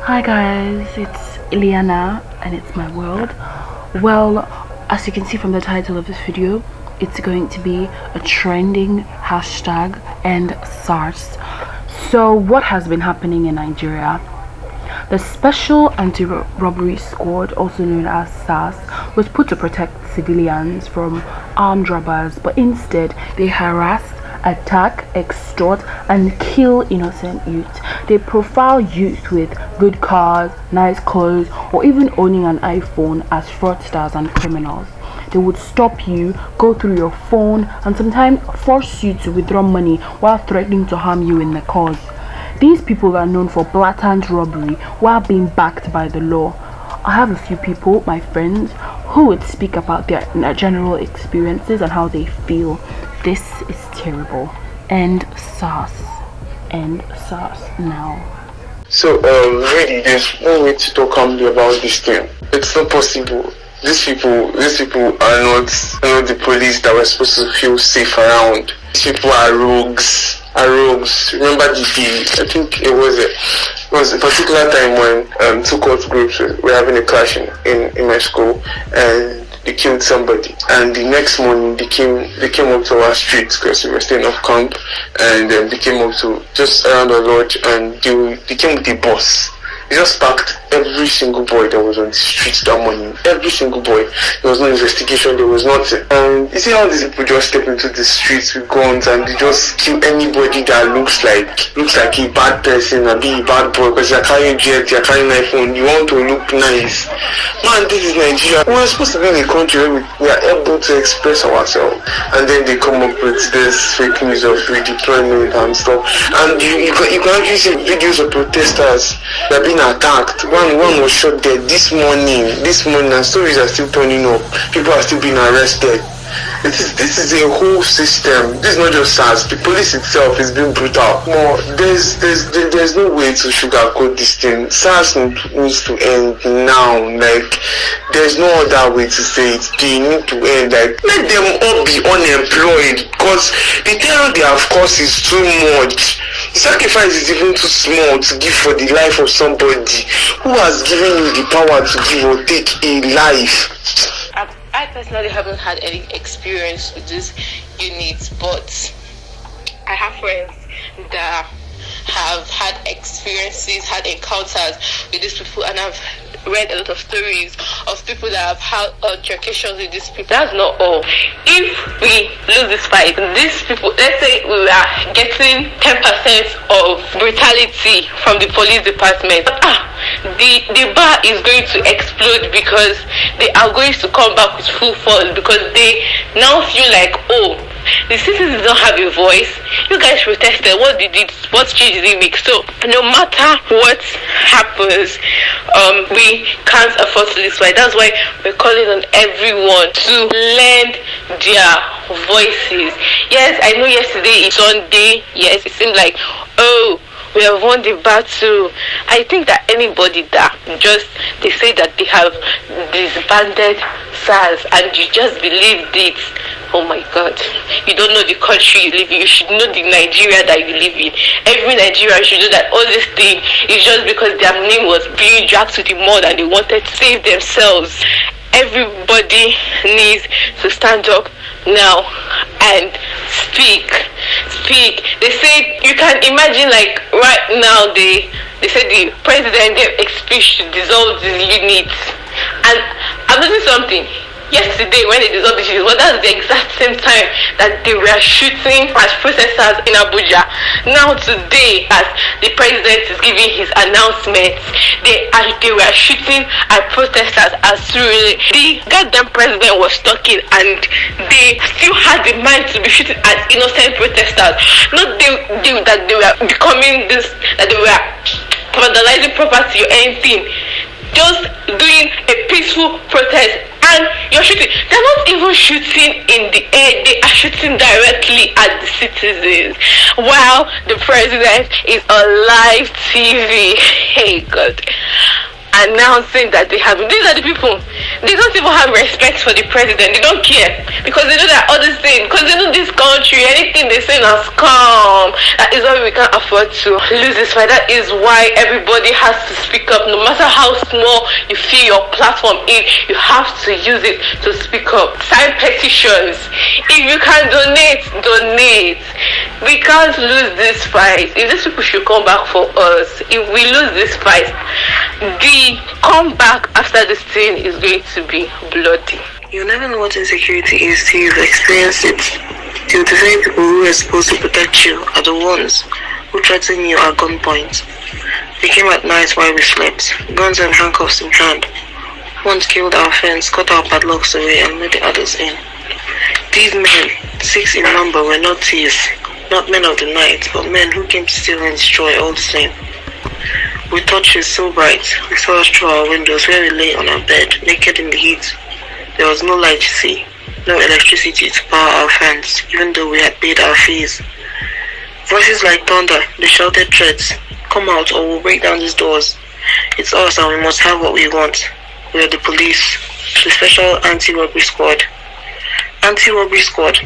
Hi guys, it's Ileana and it's my world. Well, as you can see from the title of this video, it's going to be a trending hashtag ENDSARS. So what has been happening in Nigeria? The Special Anti-Robbery Squad, also known as SARS, was put to protect civilians from armed robbers, but instead they harassed, attack, extort and kill innocent youth. They profile youth with good cars, nice clothes, or even owning an iPhone as fraudsters and criminals. They would stop you, go through your phone, and sometimes force you to withdraw money while threatening to harm you in the cause. These people are known for blatant robbery while being backed by the law. I have a few people, my friends, who would speak about their general experiences and how they feel. This is terrible. ENDSARS. ENDSARS now. So really, there's no way to talk calmly about this thing. It's not possible. These people are not the police that we're supposed to feel safe around. These people are rogues. Remember the day? I think it was a particular time when two cult groups were having a clash in my school, and they killed somebody. And the next morning they came up to our street because we were staying off camp, and they came up to just around the lodge, and they came with a bus. They just packed every single boy that was on the streets that morning. Every single boy. There was no investigation, there was nothing. And you see how these people just step into the streets with guns and they just kill anybody that looks like a bad person, or be a bad boy, because you're carrying jet, you're carrying iPhone, you want to look nice. Man, this is Nigeria. We're supposed to be in a country where we are able to express ourselves. And then they come up with this fake news of redeployment and stuff. And you can actually see videos of protesters that are being attacked. One was shot dead this morning, and stories are still turning up. People are still being arrested. This is a whole system. This is not just SARS. The police itself is being brutal. More, there's no way to sugarcoat this thing. SARS needs to end now. Like, there's no other way to say it. They need to end. Like, let them all be unemployed, because the terror they have caused is too much. The sacrifice is even too small to give for the life of somebody who has given you the power to give or take a life. I personally haven't had any experience with this unit, but I have friends that have had experiences, had encounters with these people, and I've read a lot of stories of people that have had altercations with these people. That's not all. If we lose this fight, these people, let's say we are getting 10% of brutality from the police department, the bar is going to explode, because they are going to come back with full force, because they now feel like, oh, the citizens don't have a voice. You guys protested. What change did it make? So no matter what happens, we can't afford to lose fight. That's why we're calling on everyone to lend their voices. Yes, I know yesterday is Sunday. Yes, it seemed like, oh, we have won the battle. I think that anybody that they say that they have disbanded SARS and you just believed it, oh my God, you don't know the country you live in. You should know the Nigeria that you live in. Every Nigerian should know that all this thing is just because their name was being dragged to the mud and they wanted to save themselves. Everybody needs to stand up now and speak. They say, you can imagine, like right now they said the president gave a speech to dissolve the unit, and I'm noticing something. Yesterday when they dissolved the unit, well, that's the exact same time that they were shooting at protesters in Abuja. Now today, as the president is giving his announcements, they were shooting at protesters as really the goddamn president was talking, and they still had the mind to be shooting at innocent protesters. Not that they were becoming this, that they were vandalizing property or anything. Just doing a peaceful protest, and you're shooting. They're not even shooting in the air, they are shooting directly at the citizens while the president is on live TV. Hey God, announcing that they have. These are the people. They don't even have respect for the president. They don't care because they know that all these things. Because they know this country, anything they say now scam. That is why we can't afford to lose this fight. That is why everybody has to speak up. No matter how small you feel your platform is, you have to use it to speak up. Sign petitions. If you can donate, donate. We can't lose this fight. If these people should come back for us, if we lose this fight, the comeback after this thing is going to be bloody. You'll never know what insecurity is till you've experienced it. Till the very people who are supposed to protect you are the ones who threaten you at gunpoint. They came at night while we slept, guns and handcuffs in hand. One scaled our fence, cut our padlocks away, and let the others in. These men, 6 in number, were not thieves, not men of the night, but men who came to steal and destroy all the same. With torches so bright, we saw us through our windows where we lay on our bed, naked in the heat. There was no light to see, no electricity to power our fans, even though we had paid our fees. Voices like thunder, they shouted threats. Come out or we'll break down these doors. It's us and we must have what we want. We are the police, the special anti-robbery squad. Anti-robbery squad,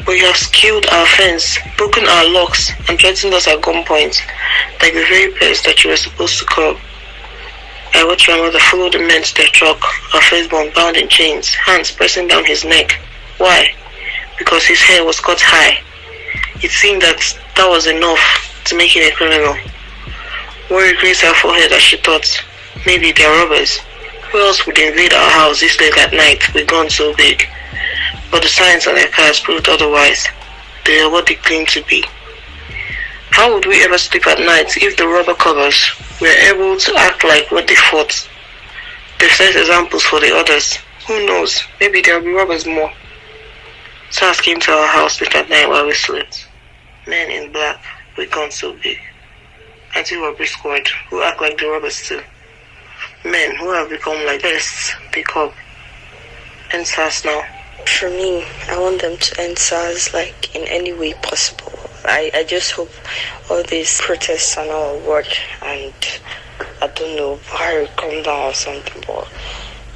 but you have scaled our fence, broken our locks, and threatened us at gunpoint, like the very pest that you were supposed to curb. I watched my mother follow the men to their truck, our firstborn bound in chains, hands pressing down his neck. Why? Because his hair was cut high. It seemed that was enough to make him a criminal. Worry grazed her forehead as she thought, maybe they're robbers. Who else would invade our house this late at night with guns so big? But the signs on their cars proved otherwise. They are what they claim to be. How would we ever sleep at night if the robber covers were able to act like what they fought? They've set examples for the others. Who knows? Maybe there'll be robbers more. SARS came to our house late at night while we slept. Men in black with guns so big. Anti-robbery squad who act like the robbers too. Men who have become like pests. Pick up. ENDSARS now. For me, I want them to end SARS like in any way possible. I just hope all these protests and all work, and I don't know, Buhari come down or something, but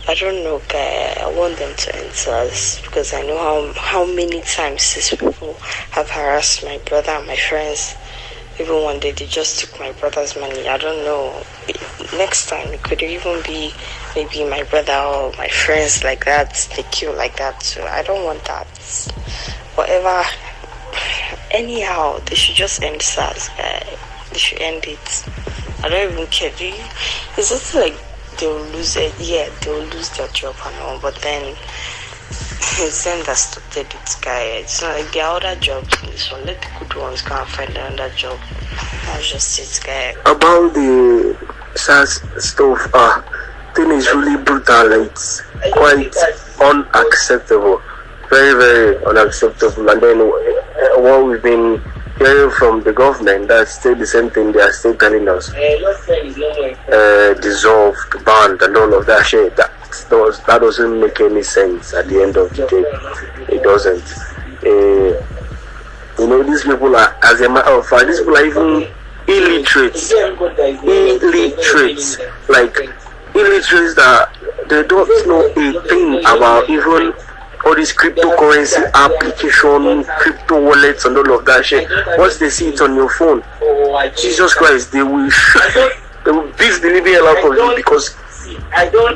I don't know, guy. I want them to end SARS because I know how many times these people have harassed my brother and my friends. Even one day they just took my brother's money. I don't know. Next time it could even be maybe my brother or my friends like that. They kill like that. So I don't want that. Whatever. Anyhow, they should just end SARS, guy. They should end it. I don't even care. It's just like they'll lose it. Yeah, they'll lose their job and all. But then it's them that started it, guy. It's not like there are other jobs in this one. Let the good ones go and find another job. That's just it, guy. About the SARS stuff, thing is really brutal. It's quite unacceptable. Very, very unacceptable. And then what we've been hearing from the government, that's still the same thing they are still telling us. Dissolved, banned, and all of that shit. That doesn't make any sense at the end of the day. It doesn't. These people are, as a matter of fact, these people are even illiterates. Like illiterates that they don't know a thing about even all this cryptocurrency application, crypto wallets and all of that shit. Once they see it on your phone, Jesus Christ, they will beat the living hell out of you because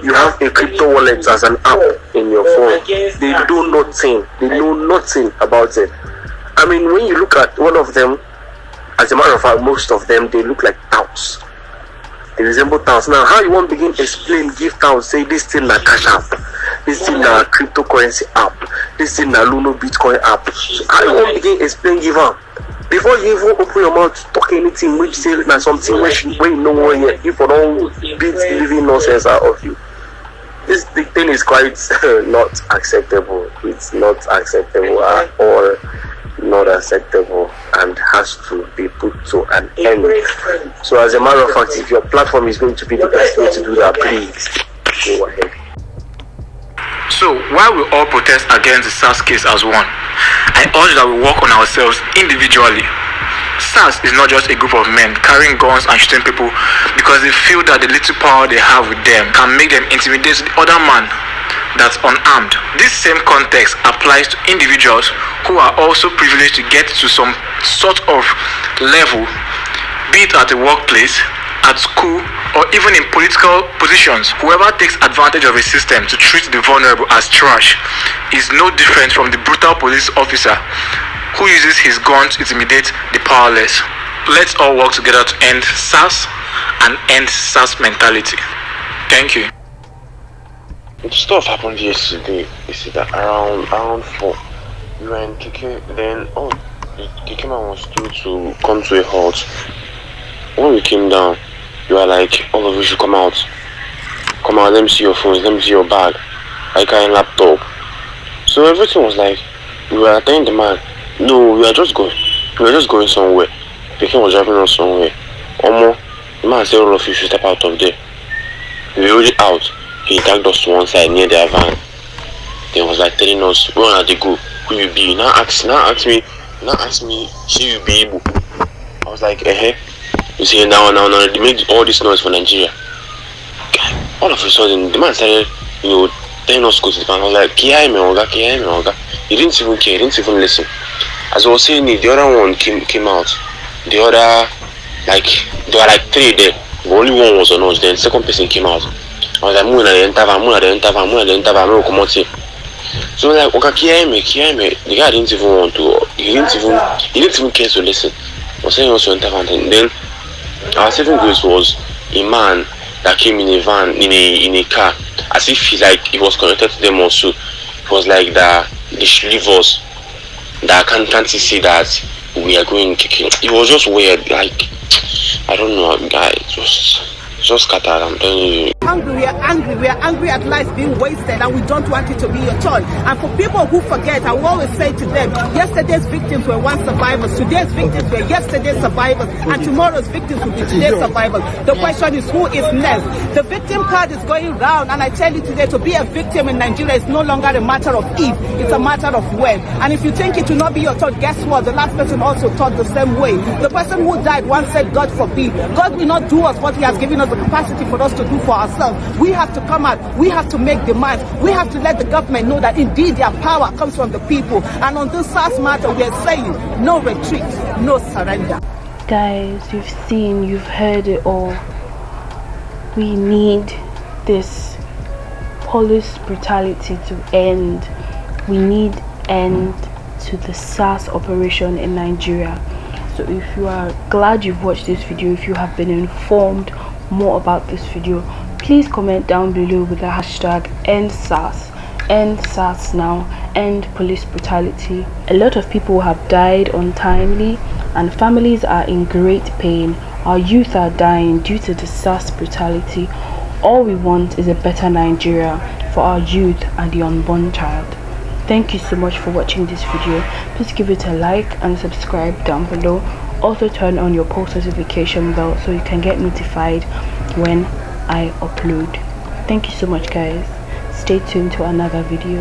you have a crypto wallet as an app in your phone. They do nothing. They know nothing about it. I mean, when you look at one of them, as a matter of fact, most of them, they look like touts. They resemble touts. Now, how you want to begin explain, give touts, say this thing na cash app, this thing na cryptocurrency app, this thing na Luno Bitcoin app. So how you want to begin explain, give up? Before you even open your mouth to talk anything, which say na something where you know one yet, if you don't beat the living nonsense out of you. This thing is quite not acceptable. It's not acceptable at all. Not acceptable and has to be put to an end. So as a matter of fact, if your platform is going to be the best way to do that, please go ahead. So while we all protest against the SARS case as one, I urge that we work on ourselves individually. SARS is not just a group of men carrying guns and shooting people because they feel that the little power they have with them can make them intimidate the other man that's unarmed. This same context applies to individuals who are also privileged to get to some sort of level, be it at the workplace, at school, or even in political positions. Whoever takes advantage of a system to treat the vulnerable as trash is no different from the brutal police officer who uses his gun to intimidate the powerless. Let's all work together to end SARS and end SARS mentality. Thank you. Stuff happened yesterday. You see that around 4, we were in Keke. Then the Keke man was told to come to a halt. When we came down, you were like, all of you should come out. Come out, let me see your phones, let me see your bag. I carry a laptop. So everything was like, we were telling the man, no, we were just going somewhere. The king was driving us somewhere. The man said all of you should step out of there. We were already out. He tagged us to one side near their van. Then was like telling us, where are they go? Who you be? Now ask me, should you be able? I was like, You see now, they made all this noise for Nigeria. God, all of a sudden, the man started, telling us to go to the van. I was like, Kia me oga. He didn't even care, he didn't even listen. As I was saying it, the other one came out. The other, there were like 3 there. The only one was on us. Then the second person came out. I was like, Muna the enter van, so like, okay, Kia me. The guy didn't even want to. He didn't even care to listen. I was saying also enter van. Then our saving grace was a man that came in a van, in a car, as if he was connected to them also. It was like that they should leave us. That can't see that we are going kicking. It was just weird, I don't know, guy, just scattered, I'm telling you. We are angry at life being wasted, and we don't want it to be your choice. And for people who forget, I will always say to them, yesterday's victims were once survivors, today's victims were yesterday's survivors, and tomorrow's victims will be today's survivors. The question is, who is next? The victim card is going round, and I tell you today, to be a victim in Nigeria is no longer a matter of if, it's a matter of when. And if you think it will not be your thought, guess what? The last person also thought the same way. The person who died once said, God forbid. God will not do us what he has given us the capacity for us to do for ourselves. We have to come out, we have to make demands, we have to let the government know that indeed their power comes from the people. And on this SARS matter, we are saying no retreat, no surrender. Guys, you've heard it all. We need this police brutality to end. We need end to the SARS operation in Nigeria. So if you are glad you've watched this video, if you have been informed more about this video, please comment down below with the hashtag ENDSARS, endsarsnow, end police brutality. A lot of people have died untimely and families are in great pain. Our youth are dying due to the SARS brutality. All we want is a better Nigeria for our youth and the unborn child. Thank you so much for watching this video. Please give it a like and subscribe down below. Also turn on your post notification bell so you can get notified when I upload. Thank you so much, guys. Stay tuned to another video.